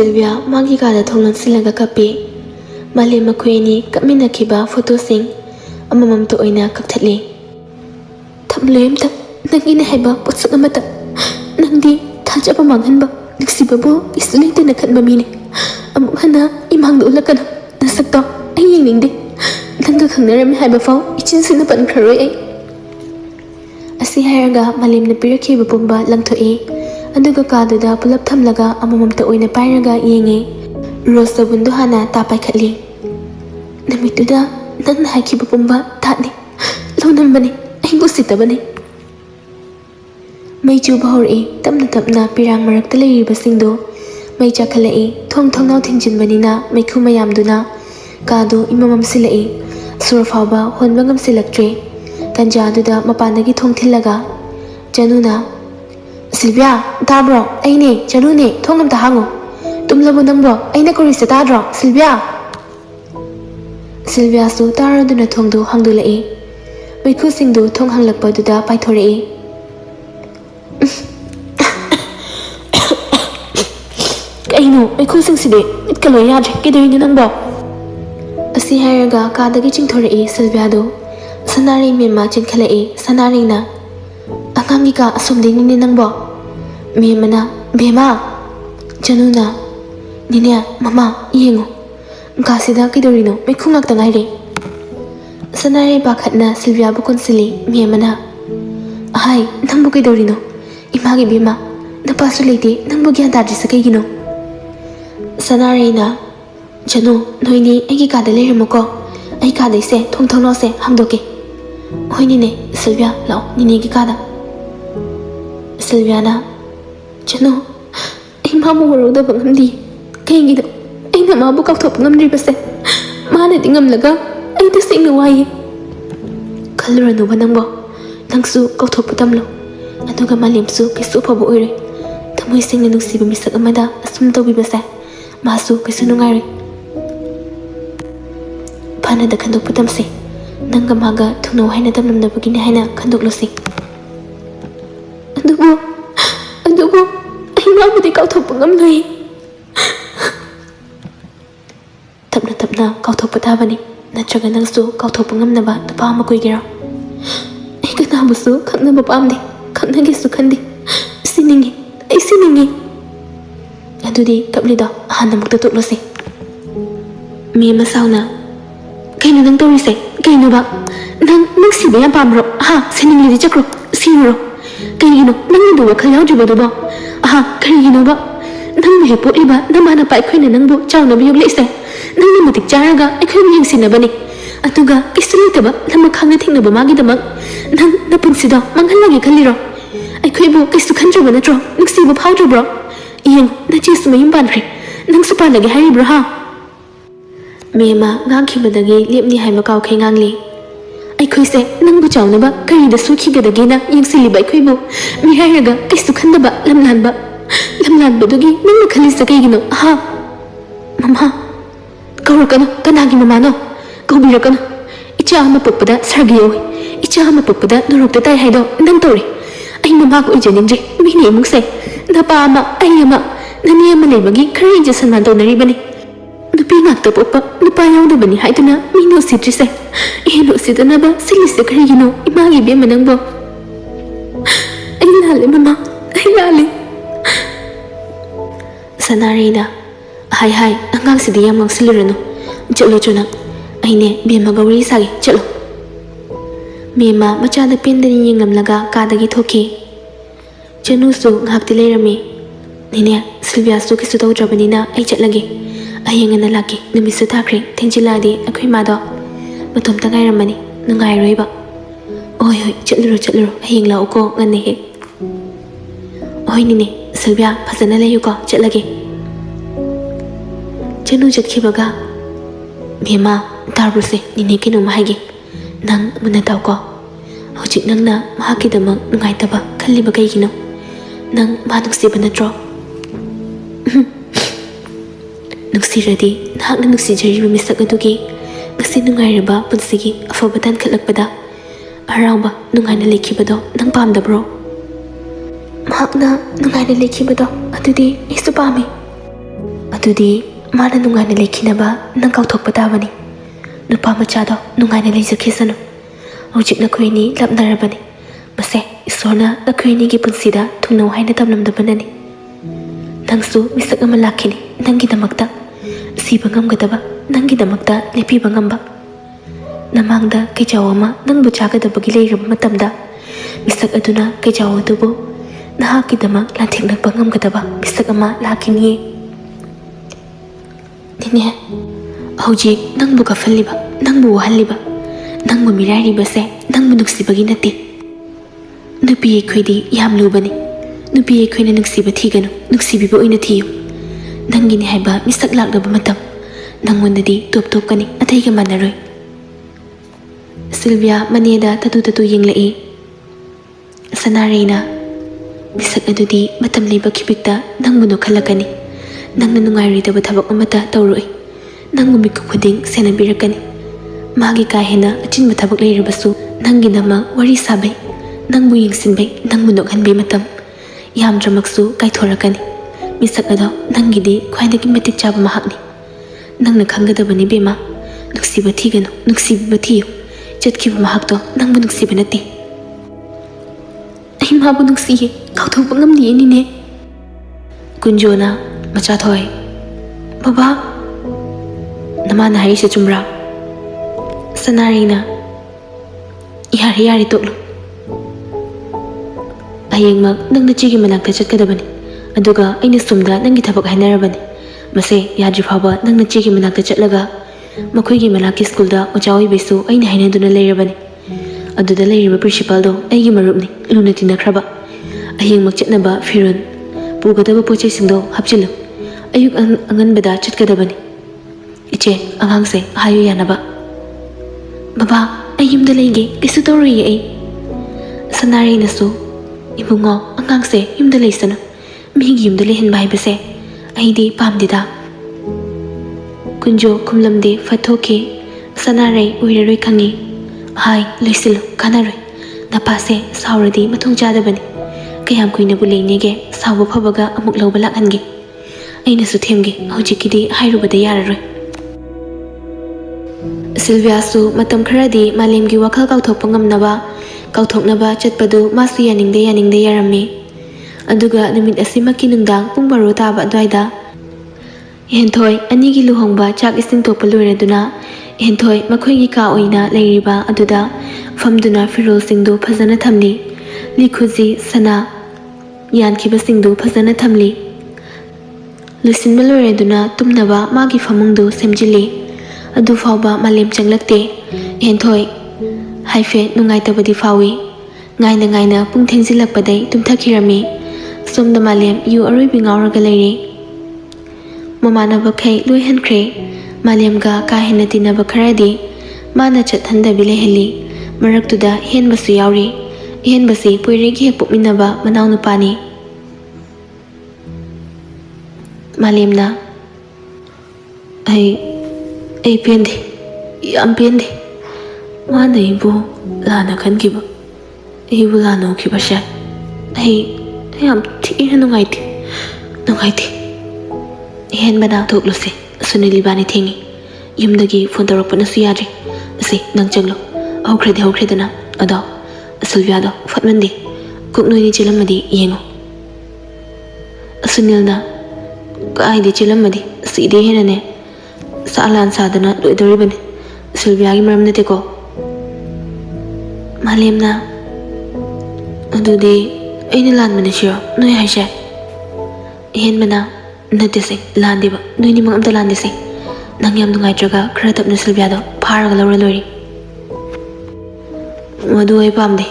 Sylvia magi kada thonglan silaga kapi male makhuini kamina khiba photo sing amamam to oina kakthali thamlem ta nangina haiba potsak amata nangdi thajaba manghanba liksibabo isulite na khanba mine amuk hana imangdu ulakana nasakto ai yengingde nangga khangnaram haiba fau ichin sina pan kharoi ai asi hairaga malemna pirakhiba pumba langthoi aduga kaduda pulap thamlaga amamamta oina pairaga yenge rose sabundu hana ta paikhatli namituda nangna haikhiba pumba thani lonambani aibu sitabani mei chuba hori tamna tapna pirang marakta leiriba singdo mei chakhalai thong thongnau thingjinbanina meikhu mayamduna kadu imamam silai sur fawba honba ngamsilaktre kanjaduda mapandagi thong thillaga januna Sylvia tabro aine janune thongam ta hango tumlabo nangbo aina korisa tadro Sylvia su taraduna thongdu hangdulai meikhu singdu thong hanglakpaduda paithorei kaino meikhu singside itkalo yadre kidoi nangbo asi hairaga kadagi chingthorei Sylvia do sanari mema chinkhalai sanari na angangi ka asumdeni ni nangbo memana bema januna nine mama yengo kasida kidorino meikhu ngakta ngaire sanari bakhatna Sylvia bu konsili memana ai nangbu kidorino imagi bema napasu leite nangbu gyan tadri sakaigino sanari na janu noini aigi kada leirmoko ai kada ise thong thongno se hamdoke hoinine Sylvia lao nine gi kada Sylvia na janu ai mamu woroda bangamdi kaigi do ai na mabu kakthop ngamri base mane dingamlaga ai ta singna wai khaluranu banangbo nangsu kakthop tamlo aduga malemsu kisu phabu oire thamoi singna nusiba misak amada asum tobi base masu kisu nungaire phana da khandok putamse nanga maga thungno haina tamnamna bagine haina khandok losi adugo ai mabudi kauthop ngamloi tapna kauthop pathabani natraga nangsu kauthop ngamnaba napa ma koigera ai kana busu khangnaba pamde khangnagi su khandi siningi adudi kaplido hana mukta toklosi me masauna kaino nang torise kaino ba nang siba ya pamro ha siningli chakro sinuro kaino nang do wakhal yawjuba do ba ha kaino ba nang me potliba namana pai khoina nangbu chawna biyuk leise nang ni mutik jaraga aikhoi mi hingsinabani atuga kisulitaba lama khangna thingnaba magi damak nang napunsido manghalagi khaliro aikhoi bu kisu khanjaba natro nuksiba phawjabro iyeng nachi sumayim bankhre nang supanagi haribro ha mema ngangkhibadagi lepni haiba kawkhai ngangli aikhoi nangbu chawnaba karida sukhigedagena yengsiliba aikhoi bu mi hairaga kisu khandaba lamlanbadugi nangna khalisa kaigino ha mama kaurakana kanagi mama no kaubirakana icha ama pokpada sargiyo icha ama pokpada norokta tai haido nang tori ai mama ko ijaningje mini emukse napa ama ai ama nani ama lebagi khari je sanman to naribani nupi ngakta popa nupa yawdabani haiduna mino sitrise eno sitanaba silise karigino imagi be manangbo ai lale mama ai lale sanarina hai angang sidi yam ngsilirano chalo chona aine bema gauri sagi chalo mema machada pendani yenglamlaga kadagi thoki chanu su ngakti leirami nine Sylvia su kisu tawdrabanina ai chatlage ayengana laki numisu thakre thenjiladi akhoi mado matom tangairamani nungai roiba oi chatluro ayeng la uko ngane he oi nine Sylvia phasana layuko chatlage chanu jatkibaga bema tarbruse nine kinu mahagi nang muna tawko hojik nangna mahakidamak nungaitaba khalliba kaigino nang manuksiba natro nuksiradi nahakna nuksijariba misak adugi ngasi nungairaba punsigi afaba tankhatlakpada arangba nungaina lekhibado nang pamdabro mahakna nungaina lekhibado adudi isu pami ꯑꯗꯨꯗꯤ ꯃꯥꯅ ꯅꯨꯡꯉꯥꯏꯅ ꯂꯩꯈꯤꯅꯕ ꯅꯪ ꯀꯥꯎꯊꯣꯛꯄ ꯇꯥꯕꯅꯤ꯫ ꯅꯨꯄꯥ ꯃꯆꯥꯗꯣ ꯅꯨꯡꯉꯥꯏꯅ ꯂꯩꯖꯈꯤꯁꯅꯨ꯫ ꯍꯧꯖꯤꯛ ꯅꯈꯣꯏ ꯑꯅꯤ ꯂꯥꯞꯅꯔꯕꯅꯤ꯫ ꯃꯁꯦ ꯏꯁꯣꯔꯅ ꯅꯈꯣꯏ ꯑꯅꯤꯒꯤ ꯄꯨꯟꯁꯤꯗ ꯊꯨꯡꯅꯧ ꯍꯥꯏꯅ ꯇꯝꯂꯝꯗꯕꯅꯅꯤ꯫ ꯅꯪꯁꯨ ꯃꯤꯁꯛ ꯑꯃ ꯂꯥꯛꯈꯤꯅꯤ ꯅꯪꯒꯤꯗꯃꯛꯇ, ꯁꯤꯕ ꯉꯝꯒꯗꯕ, ꯅꯪꯒꯤꯗꯃꯛꯇ ꯂꯦꯞꯄꯤꯕ ꯉꯝꯕ꯫ ꯅꯃꯥꯡꯗ ꯀꯩꯖꯥꯎ ꯑꯃ ꯅꯪꯕꯨ ꯆꯥꯒꯗꯕꯒꯤ ꯂꯩꯔꯕ ꯃꯇꯝꯗ ꯃꯤꯁꯛ ꯑꯗꯨꯅ ꯀꯩꯖꯥꯎ ꯑꯗꯨꯕꯨ ꯅꯍꯥꯛꯀꯤꯗꯃꯛ ꯂꯥꯟꯊꯦꯡꯅꯕ ꯉꯝꯒꯗꯕ ꯃꯤꯁꯛ ꯑꯃ ꯂꯥꯛꯈꯤꯅꯤꯌꯦ꯫ ꯅꯤꯅꯦ, ꯍꯧꯖꯤꯛ ꯅꯪꯕꯨ ꯀꯞꯍꯜꯂꯤꯕ, ꯅꯪꯕу ꯋꯥꯍꯜꯂꯤꯕ, ꯅꯪꯕꯨ ꯃꯤꯔꯥꯏꯔꯤꯕꯁꯦ ꯅꯪꯕꯨ ꯅꯨꯡꯁꯤꯕꯒꯤ ꯅꯠꯇꯦ꯫ ꯅꯨꯄꯤ ꯑꯩꯈꯣꯏꯗꯤ ꯌꯥꯝ ꯂꯨꯕꯅꯤ꯫ ꯅꯨꯄꯤ ꯑꯩꯈꯣꯏꯅ ꯅꯨꯡꯁꯤꯕ ꯊꯤꯒꯅꯨ, ꯅꯨꯡꯁꯤꯕꯤꯕ ꯑꯣꯏꯅ ꯊꯤꯌꯨ꯫ ꯅꯪꯒꯤꯅꯤ ꯍꯥꯏꯕ ꯃꯤꯁꯛ ꯂꯥꯛꯂꯕ ꯃꯇꯝ ꯅꯪꯉꯣꯟꯗꯗꯤ ꯇꯣꯞ ꯇꯣꯞꯀꯅꯤ, ꯑꯇꯩꯒ ꯃꯥꯟꯅꯔꯣꯏ꯫ ꯁꯤꯜꯚꯤꯌꯥ ꯃꯅꯦꯗ ꯇꯇꯨ ꯌꯦꯡꯂꯛꯏ꯫ ꯁꯅꯥꯔꯩꯅ, ꯃꯤꯁꯛ ꯑꯗꯨꯗꯤ ꯃꯇꯝ ꯂꯩꯕ ꯈꯤꯕꯤꯛꯇ ꯅꯪꯕꯨ ꯅꯣꯛꯍꯜꯂꯛꯀꯅꯤ꯫ ꯅꯪꯅ ꯅꯨꯡꯉꯥꯏꯔꯣꯏꯗꯕ ꯊꯕꯛ ꯑꯃꯠꯇ ꯇꯧꯔꯣꯏ꯫ ꯅꯪꯕꯨ ꯃꯤꯀꯨꯞ ꯈꯨꯗꯤꯡ ꯁꯦꯟꯅꯕꯤꯔꯛꯀꯅꯤ꯫ ꯃꯥꯒꯤ ꯀꯥ ꯍꯦꯟꯅ ꯑꯆꯤꯟꯕ ꯊꯕꯛ ꯂꯩꯔꯕꯁꯨ ꯅꯪꯒꯤꯗꯃꯛ ꯋꯥꯔꯤ ꯁꯥꯕꯩ, ꯅꯪꯕꯨ ꯌꯦꯡꯁꯤꯟꯕꯩ, ꯅꯪꯕꯨ ꯅꯣꯛꯍꯟꯕꯩ ꯃꯇꯝ ꯌꯥꯝꯗ꯭ꯔꯃꯛꯁꯨ ꯀꯥꯏꯊꯣꯔꯛꯀꯅꯤ꯫ ꯃꯤꯁꯛ ꯑꯗꯣ ꯅꯪꯒꯤꯗꯤ ꯈ꯭ꯋꯥꯏꯗꯒꯤ ꯃꯇꯤꯛ ꯆꯥꯕ ꯃꯍꯥꯛꯅꯤ꯫ ꯅꯪꯅ ꯈꯪꯒꯗꯕꯅꯤ ꯕꯦꯝꯃ, ꯅꯨꯡꯁꯤꯕ ꯊꯤꯒꯅꯨ, ꯅꯨꯡꯁꯤꯕꯤꯕ ꯊꯤꯌꯨ꯫ ꯆꯠꯈꯤꯕ ꯃꯍꯥꯛꯇꯣ ꯅꯪꯕꯨ ꯅꯨꯡꯁꯤꯕ ꯅꯠꯇꯦ꯫ ꯑꯩ ꯃꯥꯕꯨ ꯅꯨꯡꯁꯤꯌꯦ, ꯀꯥꯎꯊꯣꯛꯄ ꯉꯝꯗꯤꯌꯦ ꯅꯤꯅꯦ꯫ ꯀꯨꯟꯖꯣꯅ, ꯃꯆꯥꯊꯣꯏ, ꯕꯕꯥ, ꯅꯃꯥꯅ ꯍꯥꯏꯔꯤꯁꯦ ꯆꯨꯝꯕ꯭ꯔꯥ? ꯁꯅꯥꯔꯩꯅ, ꯌꯥꯔꯦ ꯌꯥꯔꯦ ꯇꯣꯛꯂꯨ꯫ ꯍꯌꯦꯡꯃꯛ ꯅꯪ ꯅꯆꯦꯒꯤ ꯃꯅꯥꯛꯇ ꯆꯠꯀꯗꯕꯅꯤ, ꯑꯗꯨꯒ ꯑꯩꯅ ꯁꯣꯝꯗ ꯅꯪꯒꯤ ꯊꯕꯛ ꯍꯥꯏꯅꯔꯕꯅꯤ꯫ ꯃꯁꯦ ꯌꯥꯗ꯭ꯔꯤ ꯐꯥꯎꯕ ꯅꯪ ꯅꯆꯦꯒꯤ ꯃꯅꯥꯛꯇ ꯆꯠꯂꯒ ꯃꯈꯣꯏꯒꯤ ꯃꯅꯥꯛꯀꯤ ꯁ꯭ꯀꯨꯜꯗ ꯑꯣꯖꯥ ꯑꯣꯏꯕꯩꯁꯨ ꯑꯩꯅ ꯍꯥꯏꯅꯗꯨꯅ ꯂꯩꯔꯕꯅꯤ꯫ ꯑꯗꯨꯗ ꯂꯩꯔꯤꯕ ꯄ꯭ꯔꯤꯟꯁꯤꯄꯥꯜꯗꯣ ꯑꯩꯒꯤ ꯃꯔꯨꯞꯅꯤ, ꯂꯨꯅ ꯇꯤꯟꯅꯈ꯭ꯔꯕ꯫ ꯍꯌꯦꯡꯃꯛ ꯆꯠꯅꯕ ꯐꯤꯔꯣꯜ, ꯄꯨꯒꯗꯕ ꯄꯣꯠꯆꯩꯁꯤꯡꯗꯣ ꯍꯥꯞꯆꯤꯜꯂꯨ꯫ ꯑꯌꯨꯛ ꯑꯉꯟꯕꯗ ꯆꯠꯀꯗꯕꯅꯤ꯫ ꯏꯆꯦ, ꯑꯉꯥꯡꯁꯦ ꯍꯥꯏꯌꯨ ꯌꯥꯅꯕ꯫ ꯕꯕꯥ, ꯑꯩ ꯌꯨꯝꯗ ꯂꯩꯒꯦ, ꯀꯩꯁꯨ ꯇꯧꯔꯣꯏꯌꯦ ꯑꯩ꯫ ꯁꯅꯥꯔꯩꯅꯁꯨ, ꯏꯕꯨꯡꯉꯣ, ꯑꯉꯥꯡꯁꯦ ꯌꯨꯝꯗ ꯂꯩꯁꯅꯨ, ꯃꯤꯒꯤ ꯌꯨꯝꯗ ꯂꯩꯍꯟꯕ ꯍꯥꯏꯕꯁꯦ ꯑꯩꯗꯤ ꯄꯥꯝꯗꯦꯗ꯫ ꯀꯨꯟꯖꯣ ꯈꯨꯝꯂꯝꯗꯦ, ꯐꯠꯊꯣꯛꯈꯤ꯫ ꯁꯅꯥꯔꯩ ꯑꯣꯏꯔꯔꯣꯏ ꯈꯪꯉꯤ꯫ ꯍꯥꯏ, ꯂꯣꯏꯁꯤꯜꯂꯨ, ꯀꯥꯟꯅꯔꯣꯏ꯫ ꯅꯄꯥꯁꯦ ꯁꯥꯎꯔꯗꯤ ꯃꯊꯣꯡ ꯆꯥꯗꯕꯅꯤ꯫ ꯀꯌꯥꯝ ꯀꯨꯏꯅꯕꯨ ꯂꯩꯅꯤꯒꯦ? ꯁꯥꯎꯕ ꯐꯕꯒ ꯑꯃꯨꯛ ꯂꯧꯕ ꯂꯥꯛꯍꯟꯒꯦ꯫ ꯑꯩꯅꯁꯨ ꯊꯦꯝꯒꯦ, ꯍꯧꯖꯤꯛꯀꯤꯗꯤ ꯍꯥꯏꯔꯨꯕꯗ ꯌꯥꯔꯔꯣꯏ꯫ ꯁꯤꯜꯚꯤꯌꯥꯁꯨ ꯃꯇꯝ ꯈꯔꯗꯤ ꯃꯥꯂꯦꯝꯒꯤ ꯋꯥꯈꯜ ꯀꯥꯎꯊꯣꯛꯅꯕ ꯆꯠꯄꯗꯨ ꯃꯥꯁꯨ ꯌꯥꯅꯤꯡꯗꯦ ꯌꯥꯔꯝꯃꯤ꯫ ꯑꯗꯨꯒ ꯅꯨꯃꯤꯠ ꯑꯁꯤꯃꯛꯀꯤ ꯅꯨꯡꯗꯥꯡ ꯄꯨꯡ 12 ꯇꯥꯕ ꯑꯗꯨꯋꯥꯏꯗ ꯍꯦꯟꯊꯣꯏ ꯑꯅꯤꯒꯤ ꯂꯨꯍꯣꯡꯕ ꯆꯥꯛ ꯏꯁꯤꯡ ꯇꯣꯛꯄ ꯂꯣꯏꯔꯗꯨꯅ ꯍꯦꯟꯊꯣꯏ ꯃꯈꯣꯏꯒꯤ ꯀꯥ ꯑꯣꯏꯅ ꯂꯩꯔꯤꯕ ꯑꯗꯨꯗ ꯐꯝꯗꯨꯅ ꯐꯤꯔꯣꯜꯁꯤꯡꯗꯨ ꯐꯖꯅ ꯊꯝꯂꯤ꯫ ꯂꯤꯈꯨꯖꯤ ꯁꯅꯥ ꯌꯥꯟꯈꯤꯕꯁꯤꯡꯗꯨ ꯐꯖꯅ ꯊꯝꯂꯤ꯫ ꯂꯣꯏꯁꯤꯟꯕ ꯂꯣꯏꯔꯗꯨꯅ ꯇꯨꯝꯅꯕ ꯃꯥꯒꯤ ꯐꯃꯨꯡꯗꯨ ꯁꯦꯝꯖꯤꯜꯂꯤ꯫ ꯑꯗꯨꯐꯥꯎꯕ ꯃꯥꯂꯦꯝ ꯆꯪꯂꯛꯇꯦ꯫ ꯍꯦꯟꯊꯣꯏ ꯍꯥꯏꯐꯦꯠ ꯅꯨꯡꯉꯥꯏꯇꯕꯗꯤ ꯐꯥꯎꯏ꯫ ꯉꯥꯏꯅ ꯄꯨꯡ ꯊꯦꯡꯖꯤꯜꯂꯛꯄꯗꯩ ꯇꯨꯝꯊꯈꯤꯔꯝꯃꯤ꯫ ꯁꯣꯝꯗ ꯃꯥꯂꯦꯝ ꯌꯨ ꯑꯔꯣꯏꯕꯤ ꯉꯥꯎꯔꯒ ꯂꯩꯔꯤ꯫ ꯃꯃꯥꯟꯅꯕꯈꯩ ꯂꯣꯏ ꯍꯟꯈ꯭ꯔꯦ꯫ ꯃꯥꯂꯦꯝꯒ ꯀꯥ ꯍꯦꯟꯅ ꯇꯤꯟꯅꯕ ꯈꯔꯗꯤ ꯃꯥꯅ ꯆꯠꯍꯟꯗꯕꯤ ꯂꯩꯍꯜꯂꯤ꯫ ꯃꯔꯛꯇꯨꯗ ꯍꯦꯟꯕꯁꯨ ꯌꯥꯎꯔꯤ꯫ ꯍꯦꯟꯕꯁꯤ ꯄꯣꯏꯔꯩꯒ ꯍꯦꯛ ꯄꯣꯛꯃꯤꯟꯅꯕ ꯃꯅꯥꯎꯅꯨꯄꯥꯅꯤ꯫ ꯃꯥꯂꯦꯝꯅ, ꯑꯩ ꯄꯦꯟꯗꯦ, ꯌꯥꯝ ꯄꯦꯟꯗꯦ꯫ ꯃꯥꯅ ꯑꯩꯕꯨ ꯂꯥꯟꯅ ꯈꯟꯈꯤꯕ, ꯑꯩꯕꯨ ꯂꯥꯟꯅ ꯎꯈꯤꯕꯁꯦ ꯑꯩ ꯌꯥꯝ ꯊꯤꯅ ꯅꯨꯡꯉꯥꯏꯇꯦ꯫ ꯍꯦꯟꯕꯅ, ꯊꯣꯛꯂꯨꯁꯦ, ꯁꯨꯅꯤꯜ ꯏꯕꯥꯅꯤ ꯊꯦꯡꯉꯤ꯫ ꯌꯨꯝꯗꯒꯤ ꯐꯣꯟ ꯇꯧꯔꯛꯄꯅꯁꯨ ꯌꯥꯗ꯭ꯔꯤ꯫ ꯑꯁꯤ ꯅꯪ ꯆꯪꯂꯣ, ꯍꯧꯈ꯭ꯔꯦꯗꯅ꯫ ꯑꯗꯣ ꯁꯤꯜꯚꯤꯌꯥꯗꯣ ꯐꯠꯃꯟꯗꯦ, ꯀꯨꯛꯅꯣꯏꯅꯤ ꯆꯦꯜꯂꯝꯃꯗꯤ ꯌꯦꯡꯉꯣ꯫ ꯁꯨꯅꯤꯜꯅ, ꯀꯥꯏꯗꯤ ꯆꯦꯜꯂꯝꯃꯗꯤ ꯁꯤꯗꯩ ꯍꯦꯟꯅꯅꯦ ꯂꯥꯟ ꯁꯥꯗꯅ ꯂꯣꯏꯗꯧꯔꯤꯕꯅꯤ꯫ ꯁꯤꯜꯚꯤꯌꯥꯒꯤ ꯃꯔꯝ ꯅꯠꯇꯦꯀꯣ꯫ ꯃꯥꯂꯦꯝꯅ, ꯑꯗꯨꯗꯤ ꯑꯩꯅ ꯂꯥꯟꯕꯅꯦ ꯁꯤꯔꯣ ꯅꯣꯏ ꯍꯥꯏꯁꯦ? ꯍꯦꯟꯕꯅ, ꯅꯠꯇꯦꯁꯦ, ꯂꯥꯟꯗꯦꯕ, ꯅꯣꯏꯅꯤꯃꯛ ꯑꯝꯇ ꯂꯥꯟꯗꯦꯁꯦ꯫ ꯅꯪ ꯌꯥꯝ ꯅꯨꯡꯉꯥꯏꯇ꯭ꯔꯒ ꯈꯔ ꯇꯞꯅ ꯁꯤꯜꯚꯤꯌꯥꯗꯣ ꯐꯥꯔꯒ ꯂꯧꯔ ꯂꯣꯏꯔꯦ꯫ ꯃꯗꯨ ꯑꯩ ꯄꯥꯝꯗꯦ꯫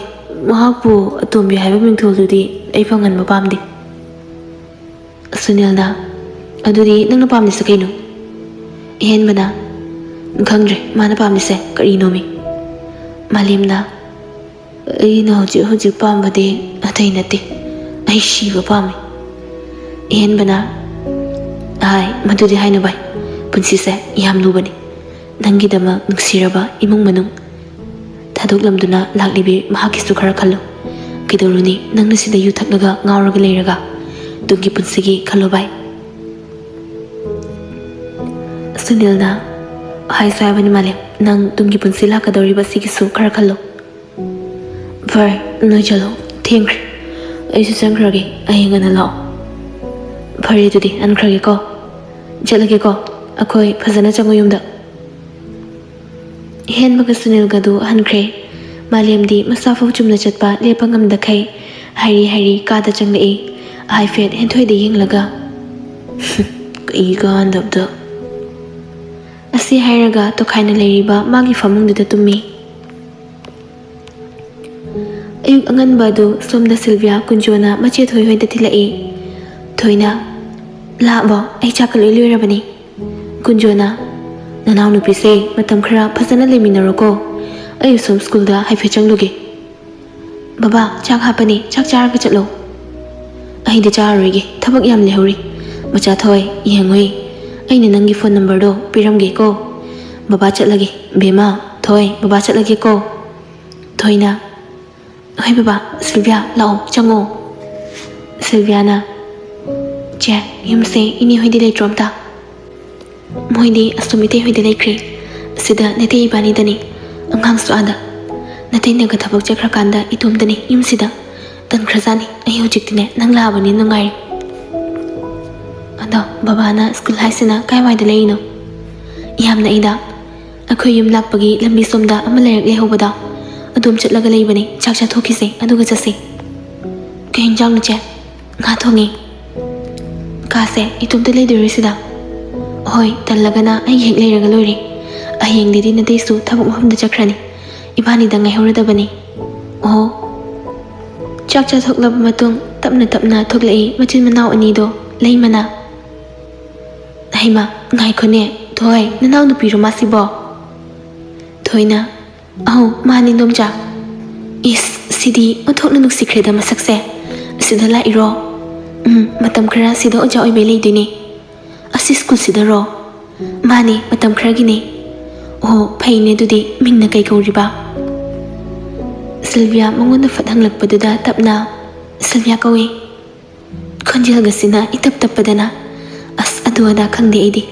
ꯃꯍꯥꯛꯄꯨ ꯑꯇꯣꯝꯕꯤ ꯍꯥꯏꯕ ꯃꯤꯡꯊꯣꯜꯗꯨꯗꯤ ꯑꯩ ꯐꯪꯍꯟꯕ ꯄꯥꯝꯗꯦ꯫ ꯁꯨꯅꯤꯜꯅ, ꯑꯗꯨꯗꯤ ꯅꯪꯅ ꯄꯥꯝꯂꯤꯁꯦ ꯀꯩꯅꯣ? ꯍꯦꯟꯕꯅ, ꯈꯪꯗ꯭ꯔꯦ ꯃꯥꯅ ꯄꯥꯝꯂꯤꯁꯦ ꯀꯔꯤꯅꯣꯃꯤ꯫ ꯃꯥꯂꯦꯝꯅ, ꯑꯩꯅ ꯍꯧꯖꯤꯛ ꯄꯥꯝꯕꯗꯤ ꯑꯇꯩ ꯅꯠꯇꯦ, ꯑꯩ ꯁꯤꯕ ꯄꯥꯝꯃꯤ꯫ ꯍꯦꯟꯕꯅ, ꯃꯗꯨꯗꯤ ꯍꯥꯏꯅꯨ ꯚꯥꯏ, ꯄꯨꯟꯁꯤꯁꯦ ꯌꯥꯝ ꯂꯨꯕꯅꯤ꯫ ꯅꯪꯒꯤꯗꯃꯛ ꯅꯨꯡꯁꯤꯔꯕ ꯏꯃꯨꯡ ꯃꯅꯨꯡ ꯊꯥꯗꯣꯛꯂꯝꯗꯨꯅ ꯂꯥꯛꯂꯤꯕꯤ ꯃꯍꯥꯛꯀꯤꯁꯨ ꯈꯔ ꯈꯜꯂꯨ꯫ ꯀꯩꯗꯧꯔꯨꯅꯤ ꯅꯪꯅ ꯁꯤꯗ ꯌꯨ ꯊꯛꯂꯒ ꯉꯥꯎꯔꯒ ꯂꯩꯔꯒ? ꯇꯨꯡꯒꯤ ꯄꯨꯟꯁꯤꯒꯤ ꯈꯜꯂꯣ ꯚꯥꯏ꯫ Sunilna hai saibani male nang tumgi punsila kadori ba sigisu khara khallo Vai noi chalo thengri aisu changrage ayengana lao Phari tudi ankrage ko jalage ko akoi phajana chango yumda hen baga Sunil gadu hankre malemdi masafu chumna chatpa lepangam dakhai hari kada changlei ai fet hen thoi de yenglaga I ga andabda asi hairaga to khaina leiriba magi famungda tummi ayuk angan badu somda Sylvia kunjona mache thoi hoi da thilai thoina la bo ai chakaloi loirabani kunjona nanau nupi se matam khara phasana leminaroko ayu som school da haife changluge baba chak hapani chak charaga chatlo ai de charoige thabak yam lehori macha thoi yengoi aina nangi phone number do piramge ko baba chatlage bema thoi baba chatlage ko thoina oi baba Sylvia lao chango Sylvia na che yumse ini hoidi le tromta moidi asumite hoidi le kre sida nete ibani dani angang suada nate naga thabak chakra kanda itum dani yumsida tan khrazani ai hojiktine nangla bani nungai ado baba na school haisina kai wai da leino yamna ida akhoi yum lakpagi lambi somda ama lerak le hobada adum chatlaga leibani chakcha thokise aduga jase kain jang na che nga thongi ka se itum te leidori sida hoi tallagana ai hek leiraga loiri aheng didi na desu thabuk mahum da chakrani ibani da ngai horada bani oh chakcha thoklab matung tapna thoklei machin manau ani do leimana haima ngai khone thoi nanau nu piru masibo thoina au mani nomja is sidi othok na nuk sikreda masakse sida la iro matam khara sida oja oi belei dini asi school sida ro mani matam khara gini oh phaine dudi mingna kai kauriba Sylvia mangon da fathang lakpaduda tapna Sylvia kawi khonjil gasina itap tapadana as aduada khangde idi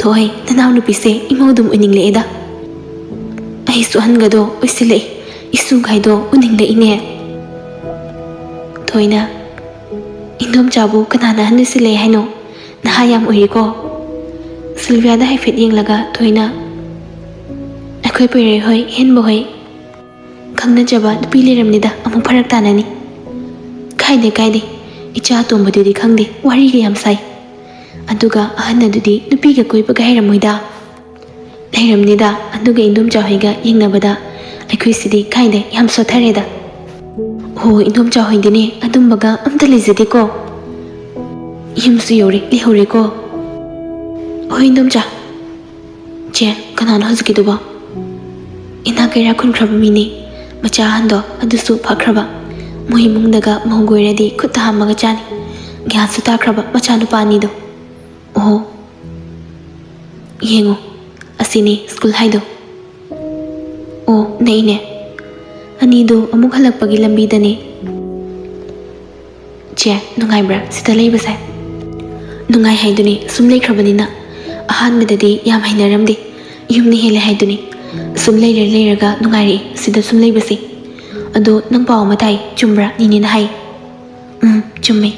thoi nanau nu pise imodum uningle eda ai suhan gado oisile isu gaido uningle ine thoina indom chabu kanana hanisile haino nahayam oiriko Sylvia da haifet yenglaga thoina akhoi pere hoi henbo hoi khangna jaba nupi leramnida amuk pharak tanani kaide icha tombadudi khangde wari ga yam sai aduga ahanna dudi nupi ga koi baga heramoida leiramnida aduga indom chahoiga yengnabada aikhoi sidi kaide yam sothareda ho indom chahoidine adum baga amta lejade ko yimsu yori lehore ko ho indom cha che kanana hazki duba ina kaira khun khraba mini macha hando adusu phakraba mohimung daga mohgoiradi khutta hamaga chani gyasu takraba macha nupani do oh yengo asini school haido oh neine ani do amuk halakpagi lambi dani che nungai bra sita leiba sai nungai haiduni sum leikrabani na ahan medadi yam hainaramdi yumni hele haiduni sum leiraga nungairi sida sum leibasi ado nang paw matai chumbra nini na hai chummi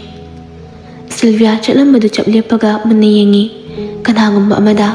Sylvia chalam madu chaplepaga munna yengi kanagumba amada